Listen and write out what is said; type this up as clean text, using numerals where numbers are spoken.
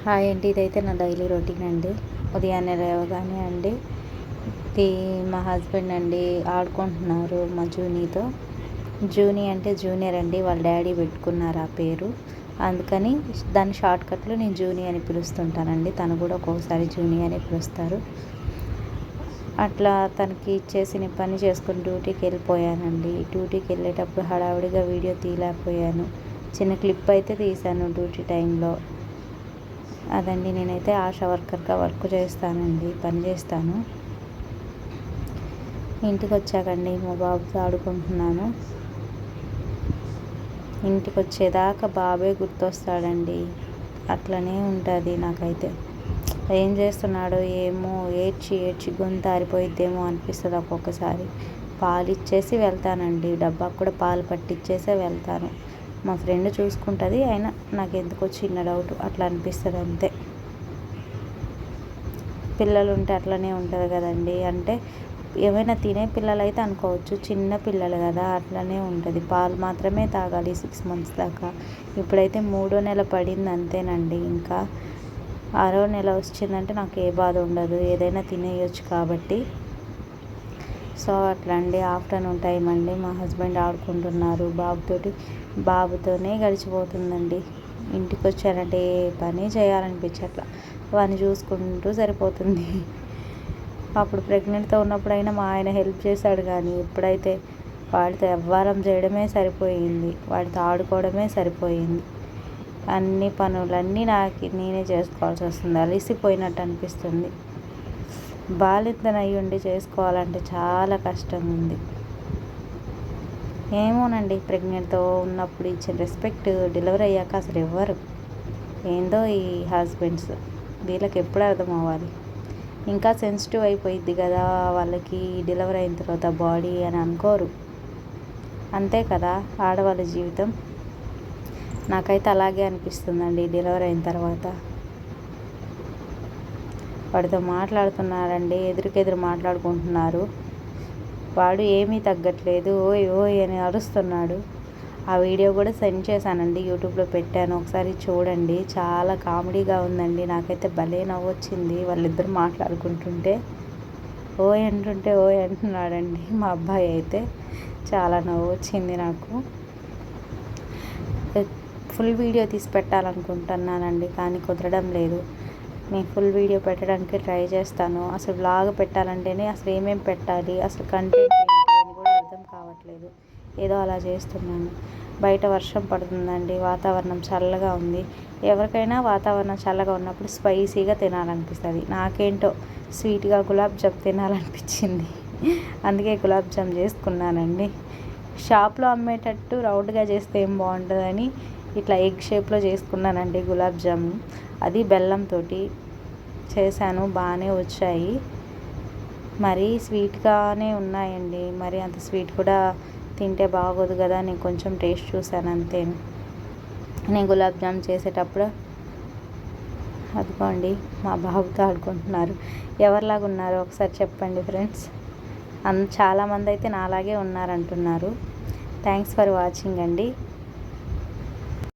Hi అండి, ఇదైతే నా డైలీ రొటీన్ అండి. ఉదయాన్నే లేవగానే అండి మా హస్బెండ్ అండి ఆడుకుంటున్నారు మా జూనీతో. జూనీ అంటే జూనియర్ అండి, వాళ్ళ డాడీ పెట్టుకున్నారు ఆ పేరు. అందుకని దాని షార్ట్కట్లో నేను జూనీ అని పిలుస్తుంటానండి. తను కూడా ఒక్కొక్కసారి జూనీ అని పిలుస్తారు. అట్లా తనకి ఇచ్చేసి పని చేసుకుని డ్యూటీకి వెళ్ళిపోయానండి. డ్యూటీకి వెళ్ళేటప్పుడు హడావుడిగా వీడియో తీయలేకపోయాను. చిన్న క్లిప్ అయితే తీశాను డ్యూటీ టైంలో. అదండి, నేనైతే ఆశా వర్కర్గా వర్క్ చేస్తానండి, పని చేస్తాను. ఇంటికి వచ్చాకండి మా బాబుతో ఆడుకుంటున్నాను. ఇంటికి వచ్చేదాకా బాబే గుర్తొస్తాడండి. అట్లనే ఉంటుంది నాకైతే. ఏం చేస్తున్నాడో ఏమో, ఏడ్చి ఏడ్చి గొంతు ఆరిపోయిద్దేమో అనిపిస్తుంది ఒక్కొక్కసారి. పాలు ఇచ్చేసి వెళ్తానండి, డబ్బాకు కూడా పాలు పట్టించేసే వెళ్తాను. మా ఫ్రెండ్ చూసుకుంటుంది, అయినా నాకు ఎందుకో చిన్న డౌట్ అట్లా అనిపిస్తుంది అంతే. పిల్లలు ఉంటే అట్లనే ఉంటుంది కదండి. అంటే ఏమైనా తినే పిల్లలు అయితే అనుకోవచ్చు, చిన్న పిల్లలు కదా, అట్లనే ఉంటుంది. పాలు మాత్రమే తాగాలి 6 months దాకా. ఇప్పుడైతే 3వ నెల పడింది అంతేనండి. ఇంకా 6వ నెల వచ్చిందంటే నాకు ఏ బాధ ఉండదు, ఏదైనా తినేయొచ్చు కాబట్టి. సో అట్లా అండి. ఆఫ్టర్నూన్ టైం అండి, మా హస్బెండ్ ఆడుకుంటున్నారు బాబుతోనే గడిచిపోతుందండి. ఇంటికి వచ్చానంటే ఏ పని చేయాలనిపించట్లా, వాడిని చూసుకుంటూ సరిపోతుంది. అప్పుడు ప్రెగ్నెంట్తో ఉన్నప్పుడైనా మా ఆయన హెల్ప్ చేశాడు, కానీ ఇప్పుడైతే వాడితో వ్యవహారం చేయడమే సరిపోయింది, వాడితో ఆడుకోవడమే సరిపోయింది. అన్ని పనులన్నీ నేనే చేసుకోవాల్సి వస్తుంది. అలిసిపోయినట్టు అనిపిస్తుంది. బాలింతనై ఉండి చేసుకోవాలంటే చాలా కష్టంగా ఉంది. ఏమోనండి, ప్రెగ్నెంట్తో ఉన్నప్పుడు ఇచ్చిన రెస్పెక్ట్ డెలివరీ అయ్యాక అసలు ఇవ్వరు. ఏందో ఈ హస్బెండ్స్, వీళ్ళకి ఎప్పుడు అర్థం అవ్వాలి. ఇంకా సెన్సిటివ్ అయిపోయిద్ది కదా వాళ్ళకి డెలివరీ అయిన తర్వాత బాడీ అని అనుకోరు. అంతే కదా ఆడవాళ్ళ జీవితం. నాకైతే అలాగే అనిపిస్తుందండి డెలివరీ అయిన తర్వాత. వాడితో మాట్లాడుతున్నారండి, ఎదురుకెదురు మాట్లాడుకుంటున్నారు. వాడు ఏమీ తగ్గట్లేదు, ఓయ్ ఓయ్ అని అరుస్తున్నాడు. ఆ వీడియో కూడా సెండ్ చేశానండి, యూట్యూబ్లో పెట్టాను, ఒకసారి చూడండి. చాలా కామెడీగా ఉందండి. నాకైతే భలే నవ్వొచ్చింది. వాళ్ళిద్దరు మాట్లాడుకుంటుంటే ఓయ్ అంటుంటే ఓయ్ అంటున్నాడండి మా అబ్బాయి అయితే. చాలా నవ్వొచ్చింది నాకు. ఫుల్ వీడియో తీసి పెట్టాలనుకుంటున్నానండి, కానీ కుదరడం లేదు. నేను ఫుల్ వీడియో పెట్టడానికి ట్రై చేస్తాను. అసలు వ్లాగ్ పెట్టాలంటేనే అసలు ఏమేమి పెట్టాలి, అసలు కంటెంట్ ఏంటి అని కూడా అర్థం కావట్లేదు. ఏదో అలా చేస్తున్నాను. బయట వర్షం పడుతుందండి, వాతావరణం చల్లగా ఉంది. ఎవరికైనా వాతావరణం చల్లగా ఉన్నప్పుడు స్పైసీగా తినాలనిపిస్తుంది. నాకేంటో స్వీట్గా గులాబ్ జామ్ తినాలనిపించింది. అందుకే గులాబ్ జామ్ చేసుకున్నానండి. షాప్లో అమ్మేటట్టు రౌండ్గా చేస్తే ఏం బాగుంటుందని ఇట్లా ఎగ్ షేప్లో చేసుకున్నానండి గులాబ్ జామ్. అది బెల్లంతో చేశాను, బాగానే వచ్చాయి. మరీ స్వీట్గానే ఉన్నాయండి. మరి అంత స్వీట్ కూడా తింటే బాగోదు కదా, నేను కొంచెం టేస్ట్ చూశాను అంతే. నేను గులాబ్ జామ్ చేసేటప్పుడు అదిగోండి మా బాబుతో ఆడుకుంటున్నారు. ఎవరిలాగా ఉన్నారో ఒకసారి చెప్పండి ఫ్రెండ్స్. చాలామంది అయితే నాలాగే ఉన్నారంటున్నారు. థ్యాంక్స్ ఫర్ వాచింగ్ అండి.